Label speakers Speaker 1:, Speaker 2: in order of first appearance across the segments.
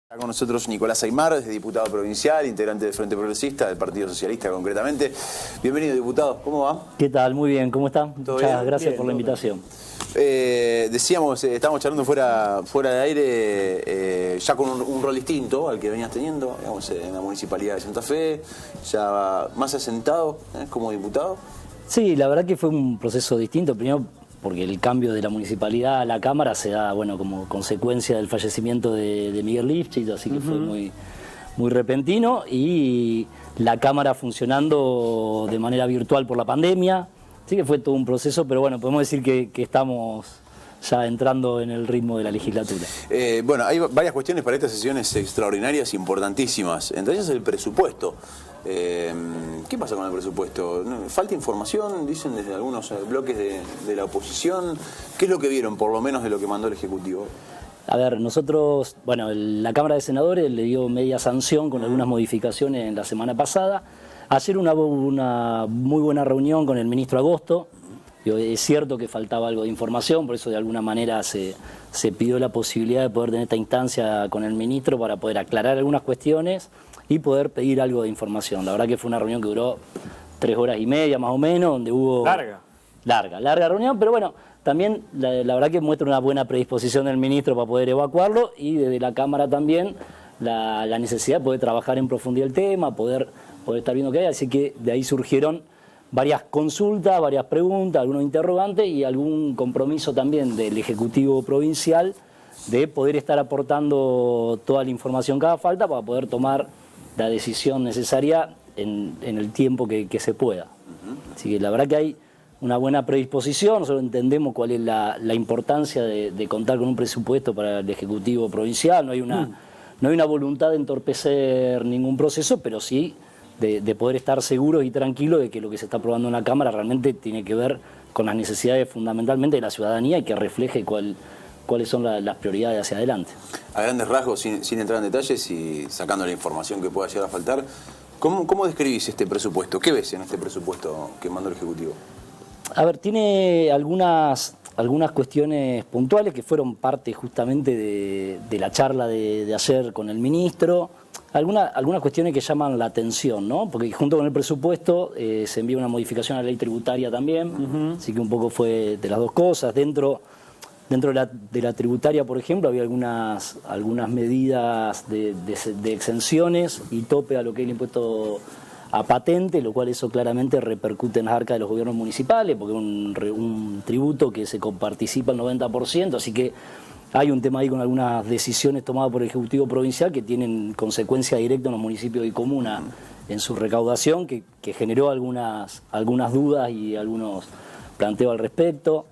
Speaker 1: Está con nosotros Nicolás Aymar, diputado provincial, integrante del Frente Progresista, del Partido Socialista concretamente. Bienvenido, diputado. ¿Cómo va?
Speaker 2: ¿Qué tal? Muy bien. ¿Cómo está? Muchas gracias por la invitación.
Speaker 1: Decíamos, estábamos charlando fuera de aire, ya con un rol distinto al que venías teniendo, digamos, en la Municipalidad de Santa Fe, ya más asentado como diputado.
Speaker 2: Sí, la verdad que fue un proceso distinto. Primero, porque el cambio de la municipalidad a la Cámara se da, bueno, como consecuencia del fallecimiento de Miguel Lifchit, así que fue muy repentino, y la Cámara funcionando de manera virtual por la pandemia, así que fue todo un proceso, pero bueno, podemos decir que estamos ya entrando en el ritmo de la legislatura.
Speaker 1: Bueno, hay varias cuestiones para estas sesiones extraordinarias importantísimas, entre ellas el presupuesto. ¿Qué pasa con el presupuesto? ¿Falta información? Dicen desde algunos bloques de la oposición. ¿Qué es lo que vieron, por lo menos, de lo que mandó el Ejecutivo?
Speaker 2: A ver, nosotros, bueno, la Cámara de Senadores le dio media sanción con algunas modificaciones en la semana pasada. Ayer una muy buena reunión con el ministro Agosto. Es cierto que faltaba algo de información, por eso de alguna manera se pidió la posibilidad de poder tener esta instancia con el ministro para poder aclarar algunas cuestiones y poder pedir algo de información. La verdad que fue una reunión que duró 3 horas y media más o menos, donde hubo... Larga reunión, pero bueno, también la verdad que muestra una buena predisposición del ministro para poder evacuarlo, y desde la Cámara también la necesidad de poder trabajar en profundidad el tema, poder estar viendo qué hay, así que de ahí surgieron varias consultas, varias preguntas, algunos interrogantes y algún compromiso también del Ejecutivo Provincial de poder estar aportando toda la información que haga falta para poder tomar la decisión necesaria en el tiempo que se pueda. Así que la verdad que hay una buena predisposición. Nosotros entendemos cuál es la importancia de contar con un presupuesto para el Ejecutivo Provincial. No hay una voluntad de entorpecer ningún proceso, pero sí de poder estar seguros y tranquilos de que lo que se está aprobando en la Cámara realmente tiene que ver con las necesidades fundamentalmente de la ciudadanía y que refleje cuáles son las prioridades hacia adelante.
Speaker 1: A grandes rasgos, sin entrar en detalles y sacando la información que pueda llegar a faltar, ¿cómo describís este presupuesto? ¿Qué ves en este presupuesto que mandó el Ejecutivo?
Speaker 2: A ver, tiene algunas cuestiones puntuales que fueron parte justamente de la charla de ayer con el ministro. Algunas cuestiones que llaman la atención, ¿no? Porque junto con el presupuesto se envía una modificación a la ley tributaria también, así que un poco fue de las dos cosas. Dentro de la tributaria, por ejemplo, había algunas medidas de exenciones y tope a lo que es el impuesto a patente, lo cual eso claramente repercute en las arcas de los gobiernos municipales, porque es un tributo que se comparticipa el 90%, así que hay un tema ahí con algunas decisiones tomadas por el Ejecutivo Provincial que tienen consecuencia directa en los municipios y comunas en su recaudación, que generó algunas dudas y algunos planteos al respecto.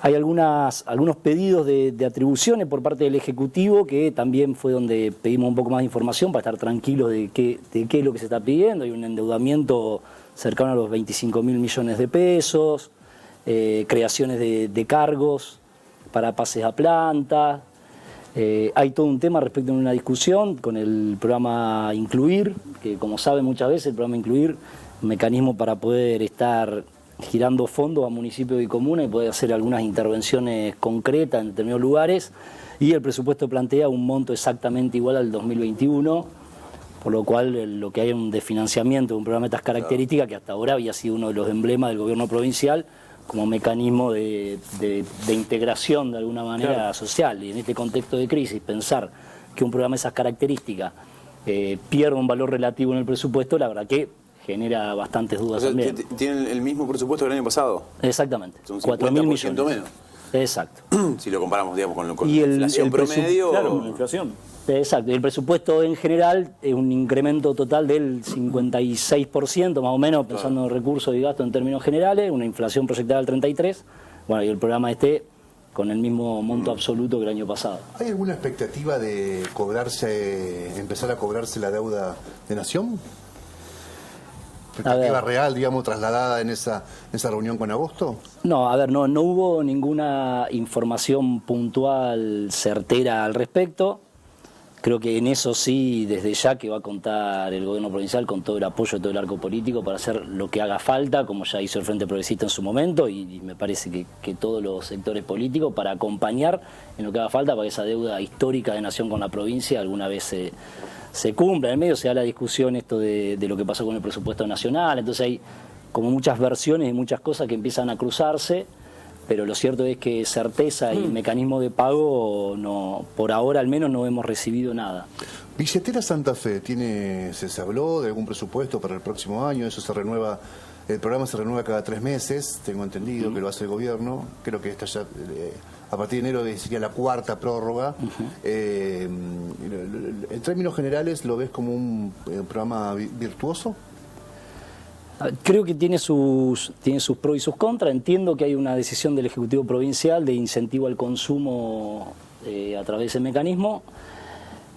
Speaker 2: Hay algunos pedidos de atribuciones por parte del Ejecutivo, que también fue donde pedimos un poco más de información para estar tranquilos de qué es lo que se está pidiendo. Hay un endeudamiento cercano a los 25.000 millones de pesos, creaciones de cargos para pases a planta. Hay todo un tema respecto a una discusión con el programa Incluir, que como saben muchas veces el programa Incluir, un mecanismo para poder estar girando fondos a municipios y comunas y poder hacer algunas intervenciones concretas en determinados lugares, y el presupuesto plantea un monto exactamente igual al 2021, por lo cual lo que hay es un desfinanciamiento de un programa de estas características que hasta ahora había sido uno de los emblemas del gobierno provincial como mecanismo de integración de alguna manera social, y en este contexto de crisis pensar que un programa de esas características pierda un valor relativo en el presupuesto, la verdad que genera bastantes dudas también.
Speaker 1: ¿Tienen el mismo presupuesto del año pasado?
Speaker 2: Exactamente.
Speaker 1: Son
Speaker 2: 4.000 millones
Speaker 1: menos.
Speaker 2: Exacto.
Speaker 1: Si lo comparamos, digamos, con la
Speaker 2: inflación
Speaker 1: promedio.
Speaker 3: Claro, con la inflación.
Speaker 2: Exacto. Y el presupuesto en general es un incremento total del 56%, más o menos, pensando en recursos y gastos en términos generales, una inflación proyectada del 33%. Bueno, y el programa con el mismo monto absoluto que el año pasado.
Speaker 4: ¿Hay alguna expectativa de empezar a cobrarse la deuda de Nación? ¿Expectativa real, digamos, trasladada en esa reunión con Agosto?
Speaker 2: No, a ver, no hubo ninguna información puntual certera al respecto. Creo que en eso sí, desde ya que va a contar el gobierno provincial con todo el apoyo de todo el arco político para hacer lo que haga falta, como ya hizo el Frente Progresista en su momento, y me parece que todos los sectores políticos para acompañar en lo que haga falta para que esa deuda histórica de nación con la provincia alguna vez se cumpla. En el medio se da la discusión esto de lo que pasó con el presupuesto nacional, entonces hay como muchas versiones y muchas cosas que empiezan a cruzarse. Pero lo cierto es que certeza y mecanismo de pago, no, por ahora al menos no hemos recibido nada.
Speaker 4: Billetera Santa Fe, ¿se habló de algún presupuesto para el próximo año? Eso se renueva, el programa se renueva cada 3 meses, tengo entendido que lo hace el gobierno. Creo que esta ya, a partir de enero sería la 4ª prórroga. En términos generales, ¿lo ves como un programa virtuoso?
Speaker 2: Creo que tiene sus pros y sus contras. Entiendo que hay una decisión del Ejecutivo Provincial de incentivo al consumo a través de ese mecanismo.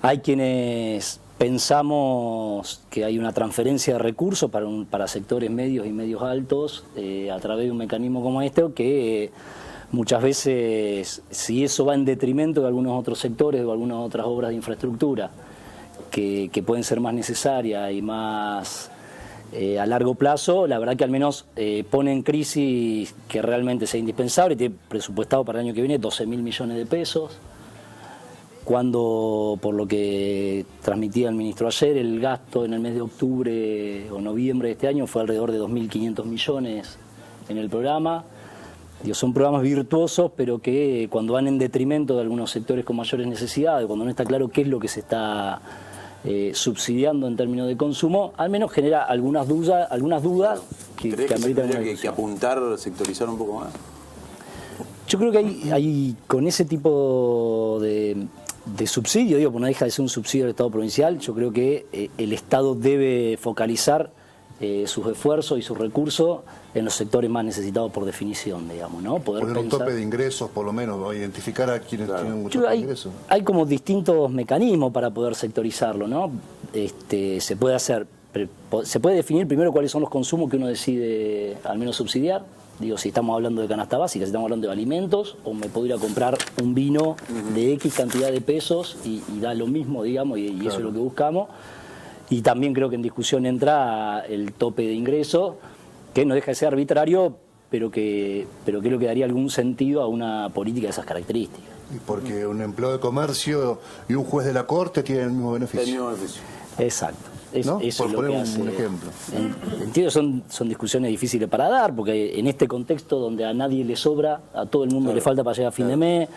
Speaker 2: Hay quienes pensamos que hay una transferencia de recursos para sectores medios y medios altos a través de un mecanismo como este, que muchas veces, si eso va en detrimento de algunos otros sectores o algunas otras obras de infraestructura que pueden ser más necesarias y más a largo plazo, la verdad que al menos pone en crisis que realmente sea indispensable. Tiene presupuestado para el año que viene 12.000 millones de pesos, cuando, por lo que transmitía el ministro ayer, el gasto en el mes de octubre o noviembre de este año fue alrededor de 2.500 millones en el programa. Son programas virtuosos, pero que cuando van en detrimento de algunos sectores con mayores necesidades, cuando no está claro qué es lo que se está subsidiando en términos de consumo, al menos genera algunas dudas que ameritan una discusión.
Speaker 1: Que apuntar, sectorizar un poco más?
Speaker 2: Yo creo que hay con ese tipo de subsidio, porque no deja de ser un subsidio del Estado provincial, yo creo que el Estado debe focalizar sus esfuerzos y sus recursos en los sectores más necesitados por definición, digamos, ¿no?
Speaker 4: Poner un tope de ingresos, por lo menos, o identificar a quienes tienen un tope de ingresos.
Speaker 2: Hay como distintos mecanismos para poder sectorizarlo, ¿no? Se puede definir primero cuáles son los consumos que uno decide al menos subsidiar. Digo, si estamos hablando de canasta básica, si estamos hablando de alimentos, o me puedo ir a comprar un vino de X cantidad de pesos y da lo mismo, digamos, y eso es lo que buscamos. Y también creo que en discusión entra el tope de ingreso, que no deja de ser arbitrario, pero que creo que daría algún sentido a una política de esas características.
Speaker 4: Y porque un empleado de comercio y un juez de la corte tienen el mismo beneficio.
Speaker 1: El mismo beneficio.
Speaker 2: Exacto.
Speaker 4: ¿No?
Speaker 2: Eso
Speaker 4: por
Speaker 2: es lo
Speaker 4: poner
Speaker 2: que hace.
Speaker 4: un ejemplo.
Speaker 2: Entiendo, son discusiones difíciles para dar, porque en este contexto donde a nadie le sobra, a todo el mundo le falta para llegar a fin de mes.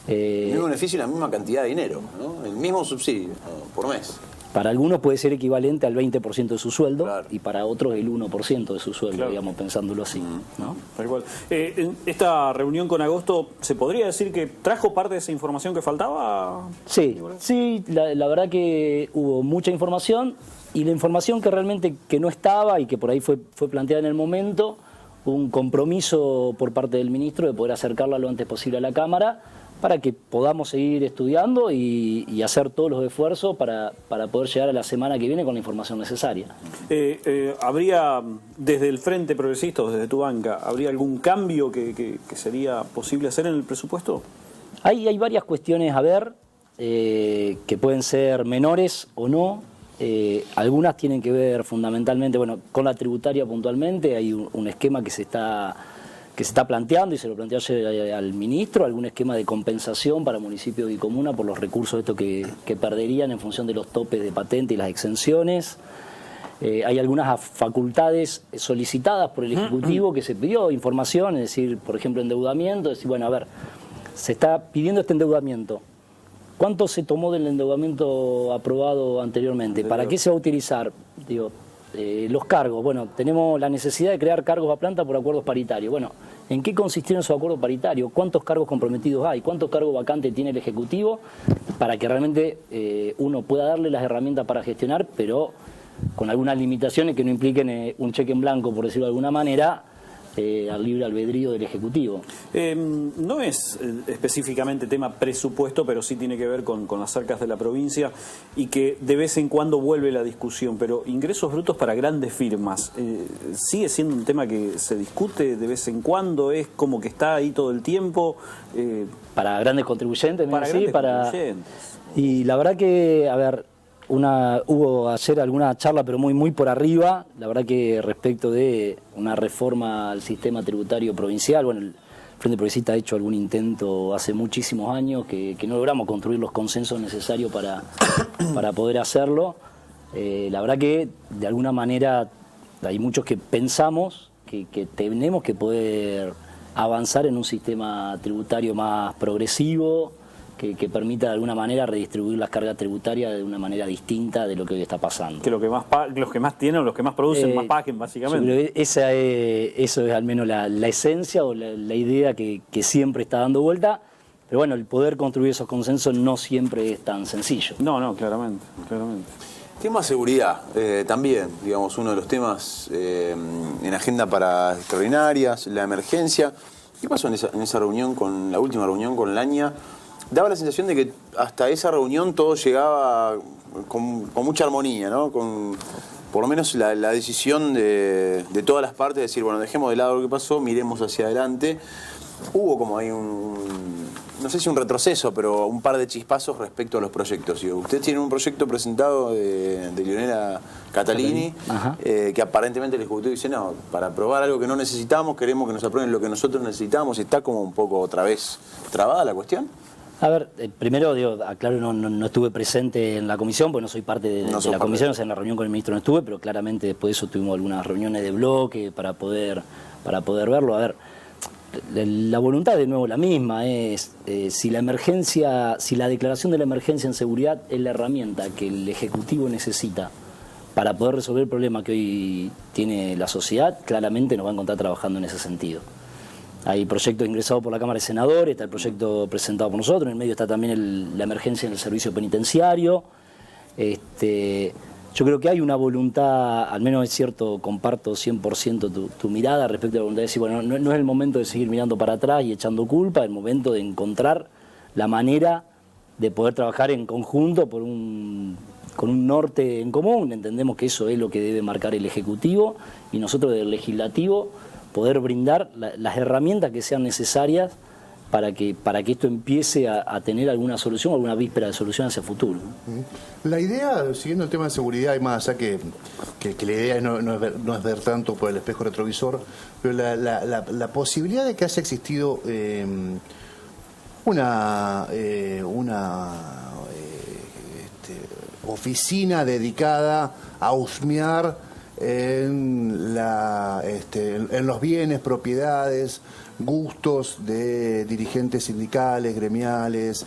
Speaker 1: El mismo beneficio y la misma cantidad de dinero, ¿no? El mismo subsidio por mes.
Speaker 2: Para algunos puede ser equivalente al 20% de su sueldo, y para otros el 1% de su sueldo, digamos, pensándolo así, ¿no?
Speaker 3: Tal cual. Esta reunión con Agosto, ¿se podría decir que trajo parte de esa información que faltaba?
Speaker 2: Sí, la verdad que hubo mucha información, y la información que realmente que no estaba y que por ahí fue planteada en el momento, un compromiso por parte del ministro de poder acercarla lo antes posible a la Cámara, para que podamos seguir estudiando y hacer todos los esfuerzos para poder llegar a la semana que viene con la información necesaria.
Speaker 3: ¿Habría, desde el Frente Progresista o desde tu banca, habría algún cambio que sería posible hacer en el presupuesto?
Speaker 2: Hay varias cuestiones a ver, que pueden ser menores o no. Algunas tienen que ver fundamentalmente, con la tributaria puntualmente. Hay un esquema que se está planteando, y se lo planteó ayer al ministro, algún esquema de compensación para municipios y comunas por los recursos que perderían en función de los topes de patente y las exenciones. Hay algunas facultades solicitadas por el Ejecutivo que se pidió información, es decir, por ejemplo, endeudamiento, es decir, se está pidiendo este endeudamiento. ¿Cuánto se tomó del endeudamiento aprobado anteriormente? ¿Para qué se va a utilizar? Los cargos, tenemos la necesidad de crear cargos a planta por acuerdos paritarios. ¿En qué consistieron esos acuerdos paritarios? ¿Cuántos cargos comprometidos hay? ¿Cuántos cargos vacantes tiene el Ejecutivo? Para que realmente uno pueda darle las herramientas para gestionar, pero con algunas limitaciones que no impliquen un cheque en blanco, por decirlo de alguna manera, al libre albedrío del Ejecutivo.
Speaker 3: No es específicamente tema presupuesto, pero sí tiene que ver con las arcas de la provincia, y que de vez en cuando vuelve la discusión, pero ingresos brutos para grandes firmas, ¿sigue siendo un tema que se discute de vez en cuando? ¿Es como que está ahí todo el tiempo?
Speaker 2: Para grandes contribuyentes,
Speaker 3: contribuyentes.
Speaker 2: Y la verdad que, a ver, hubo ayer alguna charla, pero muy por arriba, la verdad que respecto de una reforma al sistema tributario provincial. Bueno, el Frente Progresista ha hecho algún intento hace muchísimos años que no logramos construir los consensos necesarios para poder hacerlo. La verdad que de alguna manera hay muchos que pensamos que tenemos que poder avanzar en un sistema tributario más progresivo, que permita de alguna manera redistribuir las cargas tributarias de una manera distinta de lo que hoy está pasando.
Speaker 3: Que los que más tienen o los que más producen más paguen, básicamente.
Speaker 2: Eso es al menos la esencia o la idea que siempre está dando vuelta. Pero bueno, el poder construir esos consensos no siempre es tan sencillo.
Speaker 3: No, claramente.
Speaker 1: Tema seguridad, también, digamos, uno de los temas en agenda para extraordinarias, la emergencia. ¿Qué pasó en esa reunión, con la última reunión con Laña? Daba la sensación de que hasta esa reunión todo llegaba con mucha armonía, ¿no? Con por lo menos la decisión de todas las partes de decir, bueno, dejemos de lado lo que pasó, miremos hacia adelante. Hubo como ahí no sé si un retroceso, pero un par de chispazos respecto a los proyectos. Usted tiene un proyecto presentado de Leonela Catalini, que aparentemente el Ejecutivo dice, no, para aprobar algo que no necesitamos, queremos que nos aprueben lo que nosotros necesitamos. ¿Está como un poco otra vez trabada la cuestión?
Speaker 2: A ver, primero aclaro, no estuve presente en la comisión, porque no soy parte de la comisión, o sea, en la reunión con el ministro no estuve, pero claramente después de eso tuvimos algunas reuniones de bloque para poder verlo. A ver, la voluntad de nuevo la misma es, si la declaración de la emergencia en seguridad es la herramienta que el Ejecutivo necesita para poder resolver el problema que hoy tiene la sociedad, claramente nos va a encontrar trabajando en ese sentido. Hay proyectos ingresados por la Cámara de Senadores, está el proyecto presentado por nosotros, en el medio está también la emergencia en el servicio penitenciario. Yo creo que hay una voluntad, al menos es cierto, comparto 100% tu mirada respecto a la voluntad de decir, bueno, no es el momento de seguir mirando para atrás y echando culpa, es el momento de encontrar la manera de poder trabajar en conjunto con un norte en común. Entendemos que eso es lo que debe marcar el Ejecutivo y nosotros del Legislativo poder brindar las herramientas que sean necesarias para que esto empiece a tener alguna solución, alguna víspera de solución hacia el futuro.
Speaker 4: La idea, siguiendo el tema de seguridad, y más allá que la idea no es ver tanto por el espejo retrovisor, pero la posibilidad de que haya existido una oficina dedicada a husmear en los bienes, propiedades, gustos de dirigentes sindicales, gremiales,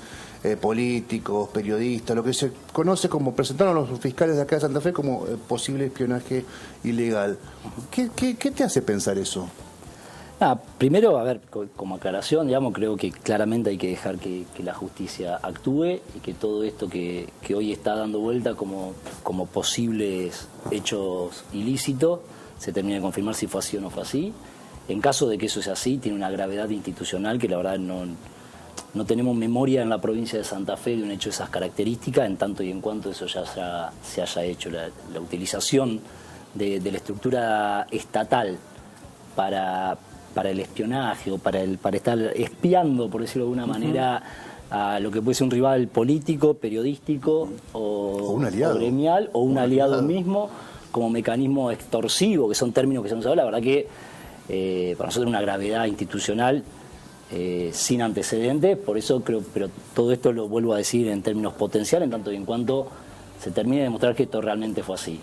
Speaker 4: políticos, periodistas, lo que se conoce como, presentaron los fiscales de acá de Santa Fe como posible espionaje ilegal. ¿Qué te hace pensar eso?
Speaker 2: Primero, a ver, como aclaración, digamos, creo que claramente hay que dejar que la justicia actúe y que todo esto que hoy está dando vuelta como posibles hechos ilícitos se termine de confirmar si fue así o no fue así. En caso de que eso sea así, tiene una gravedad institucional que la verdad no tenemos memoria en la provincia de Santa Fe de un hecho de esas características, en tanto y en cuanto eso ya se haya hecho. La utilización de la estructura estatal para el espionaje o para estar espiando, por decirlo de alguna manera, a lo que puede ser un rival político, periodístico o
Speaker 4: un aliado,
Speaker 2: o gremial o un aliado mismo, como mecanismo extorsivo, que son términos que se han usado, la verdad que para nosotros es una gravedad institucional sin antecedentes. Por eso creo, pero todo esto lo vuelvo a decir en términos potenciales, en tanto y en cuanto se termine de demostrar que esto realmente fue así.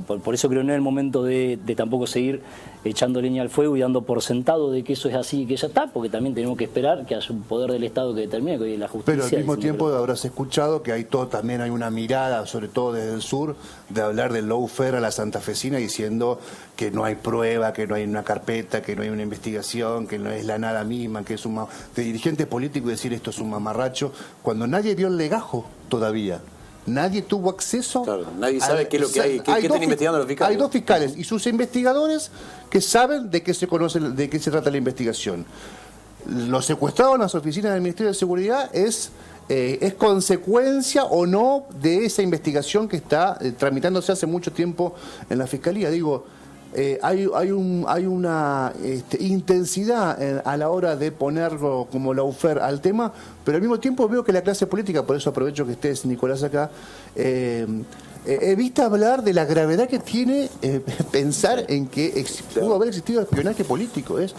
Speaker 2: Por eso creo que no es el momento de tampoco seguir echando leña al fuego y dando por sentado de que eso es así y que ya está, porque también tenemos que esperar que haya un poder del Estado que determine, que hoy es la justicia.
Speaker 4: Pero al mismo tiempo habrás escuchado que también hay una mirada, sobre todo desde el sur, de hablar del lawfare a la santafesina, diciendo que no hay prueba, que no hay una carpeta, que no hay una investigación, que no es la nada misma, que es de dirigentes políticos decir esto es un mamarracho, cuando nadie dio el legajo todavía. Nadie tuvo acceso. Claro,
Speaker 1: nadie sabe qué es lo que hay. ¿Qué están investigando los fiscales?
Speaker 4: Hay dos fiscales y sus investigadores que saben de qué se trata la investigación. Lo secuestrado en las oficinas del Ministerio de Seguridad es consecuencia o no de esa investigación que está tramitándose hace mucho tiempo en la Fiscalía. Digo, hay una intensidad a la hora de ponerlo como lawfare al tema, pero al mismo tiempo veo que la clase política, por eso aprovecho que estés, Nicolás, acá, evita hablar de la gravedad que tiene pensar en que pudo haber existido espionaje político. Es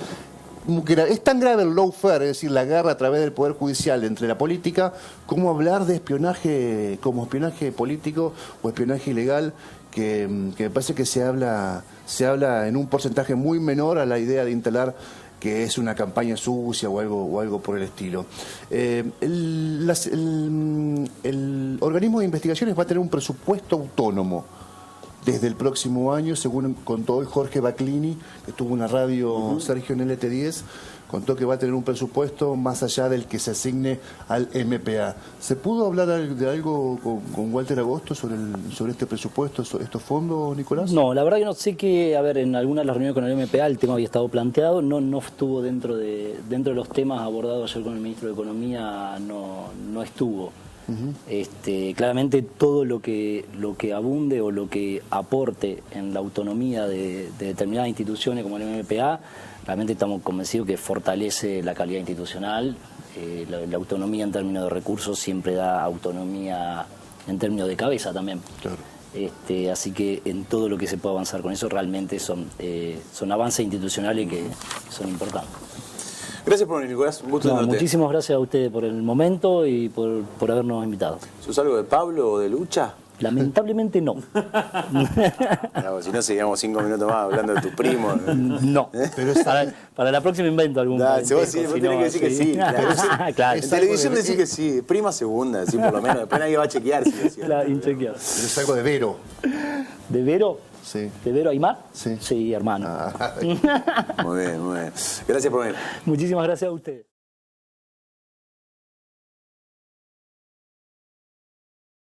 Speaker 4: tan grave el lawfare, es decir, la guerra a través del Poder Judicial entre la política, como hablar de espionaje como espionaje político o espionaje ilegal, que me parece que se habla en un porcentaje muy menor a la idea de instalar que es una campaña sucia o algo por el estilo. El organismo de investigaciones va a tener un presupuesto autónomo desde el próximo año, según contó hoy Jorge Baclini, que tuvo una radio, Sergio, en LT10, contó que va a tener un presupuesto más allá del que se asigne al MPA. ¿Se pudo hablar de algo con Walter Agosto sobre este presupuesto, estos fondos, Nicolás?
Speaker 2: No, la verdad que no sé que, a ver, en algunas de las reuniones con el MPA el tema había estado planteado, no estuvo dentro de los temas abordados ayer con el ministro de Economía, no estuvo. Claramente todo lo que abunde o lo que aporte en la autonomía de determinadas instituciones como el MPA, realmente estamos convencidos que fortalece la calidad institucional. La autonomía en términos de recursos siempre da autonomía en términos de cabeza también.
Speaker 4: Claro.
Speaker 2: Así que en todo lo que se pueda avanzar con eso realmente son avances institucionales que son importantes.
Speaker 1: Gracias por venir, Nicolás. Un gusto tenerte.
Speaker 2: Muchísimas gracias a ustedes por el momento y por habernos invitado.
Speaker 1: ¿Sos algo de Pablo o de Lucha?
Speaker 2: Lamentablemente no.
Speaker 1: No, si no, seguíamos 5 minutos más hablando de tu primo.
Speaker 2: No. Pero para la próxima invento algún
Speaker 1: parentesco, vos tenés que decir que sí. Claro. En televisión decís que sí. Prima segunda, decís por lo menos. Después nadie va a chequear.
Speaker 2: Claro, inchequear.
Speaker 4: Pero es algo de Vero.
Speaker 2: ¿De Vero?
Speaker 4: Sí.
Speaker 2: ¿De Vero Aymar?
Speaker 4: Sí.
Speaker 2: Sí, hermano.
Speaker 1: Muy bien, muy bien. Gracias por venir.
Speaker 2: Muchísimas gracias a ustedes.